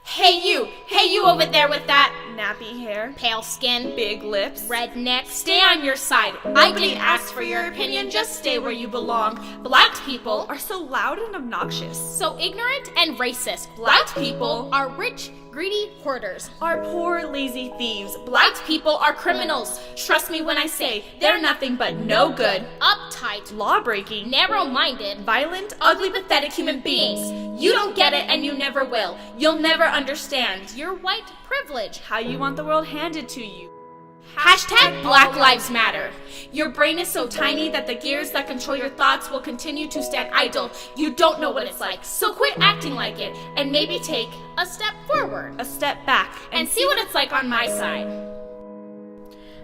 Hey you over there with that Nappy hair, pale skin, big lips, red neck, stay on your side. I didn't ask for your opinion, just stay where you belong. Black people are so loud and obnoxious. so ignorant and racist. Black people are rich, greedy hoarders. are poor, lazy thieves. Black people are criminals. Trust me when I say they're nothing but no good, uptight, Law-breaking, narrow-minded, violent, ugly, pathetic human beings. You don't get it and you never will. You'll never understand your white privilege. how you want the world handed to you. Hashtag Black Lives Matter. Your brain is so tiny that the gears that control your thoughts will continue to stand idle. You don't know what it's like, so quit acting like it and maybe take a step forward A step back and see what it's like on my side.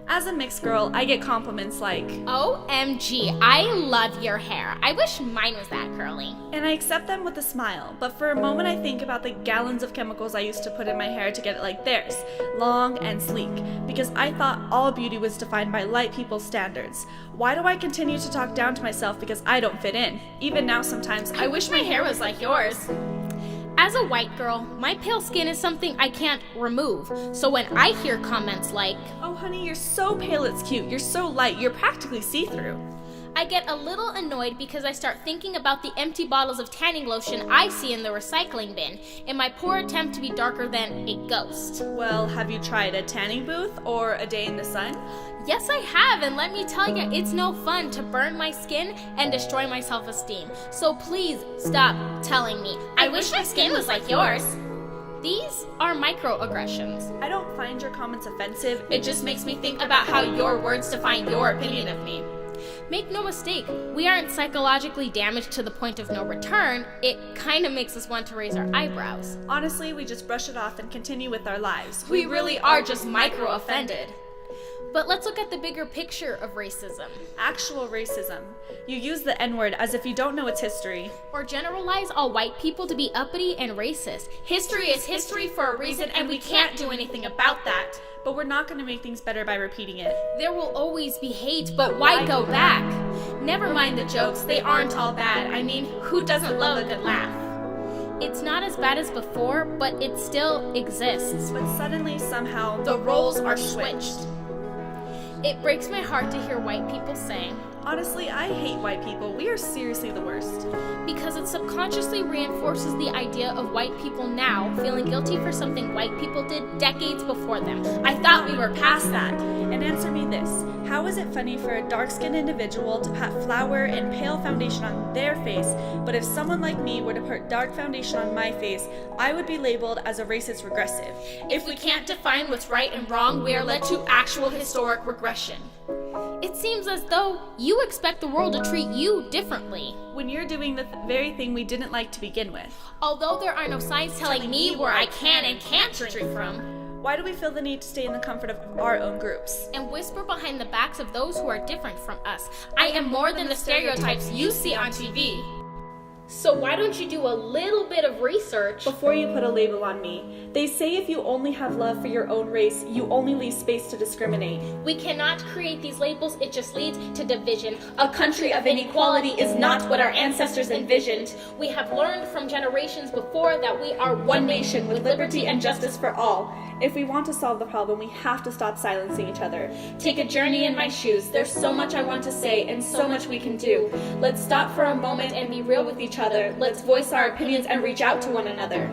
As a mixed girl, I get compliments like, OMG, I love your hair. I wish mine was that curly. and I accept them with a smile, but for a moment I think about the gallons of chemicals I used to put in my hair to get it like theirs, long and sleek, because I thought all beauty was defined by light people's standards. Why do I continue to talk down to myself because I don't fit in? Even now sometimes, I wish my hair was like yours. As a white girl, my pale skin is something I can't remove. So when I hear comments like, oh honey, you're so pale it's cute, you're so light, you're practically see-through. I get a little annoyed because I start thinking about the empty bottles of tanning lotion I see in the recycling bin in my poor attempt to be darker than a ghost. Well, have you tried a tanning booth or a day in the sun? Yes, I have, and let me tell you, it's no fun to burn my skin and destroy my self-esteem. So please stop telling me, I wish my skin was like yours. These are microaggressions. I don't find your comments offensive. It just makes me think about how your words define your opinion of me. Make no mistake, we aren't psychologically damaged to the point of no return. It kind of makes us want to raise our eyebrows. Honestly, we just brush it off and continue with our lives. We really are just micro-offended. But let's look at the bigger picture of racism. Actual racism. You use the N-word as if you don't know its history. Or generalize all white people to be uppity and racist. History is history for a reason, and we can't do anything about that. But we're not going to make things better by repeating it. There will always be hate, but why go back? Never mind the jokes, they aren't all bad. I mean, who doesn't love a good laugh? It's not as bad as before, but it still exists. But suddenly, somehow, The roles are switched. It breaks my heart to hear white people saying, honestly, I hate white people. We are seriously the worst. because it subconsciously reinforces the idea of white people now feeling guilty for something white people did decades before them. I thought we were past that. And answer me this. How is it funny for a dark-skinned individual to pat flour and pale foundation on their face, but if someone like me were to put dark foundation on my face, I would be labeled as a racist regressive? If we can't define what's right and wrong, we are led to actual historic regression. It seems as though you expect the world to treat you differently. When you're doing the very thing we didn't like to begin with. Although there are no signs telling me where I can and can't drink from, Why do we feel the need to stay in the comfort of our own groups? and whisper behind the backs of those who are different from us, I am more than the stereotypes you see on TV. So why don't you do a little bit of research? Before you put a label on me, they say if you only have love for your own race, you only leave space to discriminate. We cannot create these labels, it just leads to division. A country of inequality is not what our ancestors envisioned. We have learned from generations before that we are one nation with liberty and justice for all. If we want to solve the problem, we have to stop silencing each other. Take a journey in my shoes. There's so much I want to say and so much we can do. Let's stop for a moment and be real with each other. Let's voice our opinions and reach out to one another.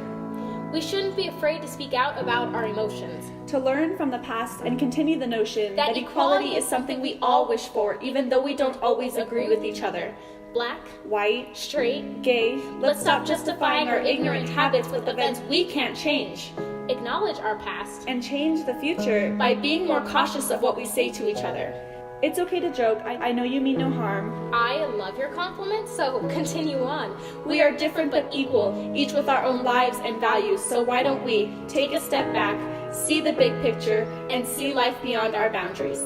We shouldn't be afraid to speak out about our emotions. To learn from the past and continue the notion that equality is something we all wish for, even though we don't always agree with each other. Black, White, straight, gay, let's stop justifying our ignorant habits with events we can't change. Acknowledge our past and change the future. by being more cautious of what we say to each other. It's okay to joke. I know you mean no harm. I love your compliments, so continue on. We are different but equal, each with our own lives and values, so why don't we take a step back, see the big picture, and see life beyond our boundaries?